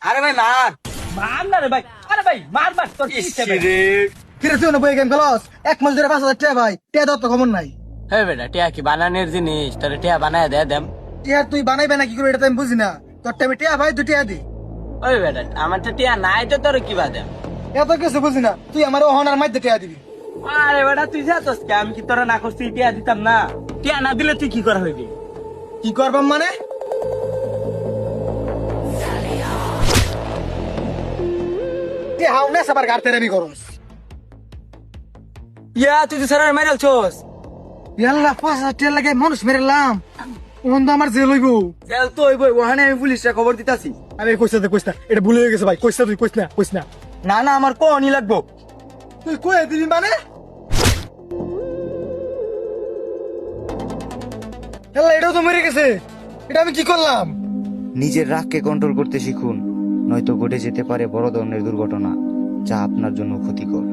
আরে ভাই মার। মার না রে ভাই, আরে ভাই মার মার তোর কি ইচ্ছে ভাই? কিরে তুই বই গেম খেলস? এক মাস ধরে 5,000 টাকা ভাই, টাকা দেওয়ার তো খবর নাই। হে বেটা টিয়া কি বানানের জিনিস, তোর টিয়া বানায় দে দেম। টিয়া তুই বানাইবে না কি করে এটা তো আমি বুঝি না। তোর টাইমে টিয়া ভাই 2 টাকা দি। ওই বেটা আমার তো টিয়া নাই, তো তোর কি বাদে? এত কিছু বুঝি না, তুই আমার অহনার মাঝে টাকা দিবি। আরে বেটা তুই যাতস কে? আমি কি তোরা না করছি টিয়া দিতাম না? টিয়া না দিলে তুই কি করা হইবি? কি করবাম মানে? তে হাউনে সবার গাড়তে রেবি করস। ইয়া তুই তো স্যারের মাইরাল ছোস। ইয়াল্লা 5,000 টাকা লাগে মানুষ মেরেলাম। ওহন তো আমার জেল হইব। জেল তো হইবই, ওখানে আমি পুলিশে খবর দিতাছি। আরে কইস না, এটা ভুলে গেছে ভাই। তুই কইস না। না না আমার কোনই লাগবো। তুই কই দিবি মানে? ইয়াল্লা এটাও তো মরে গেছে। এটা আমি কি করলাম? নিজের রাগকে কন্ট্রোল করতে শিখুন, নয়তো ঘটে যেতে পারে বড় ধরনের দুর্ঘটনা, যা আপনার জন্য ক্ষতিকর।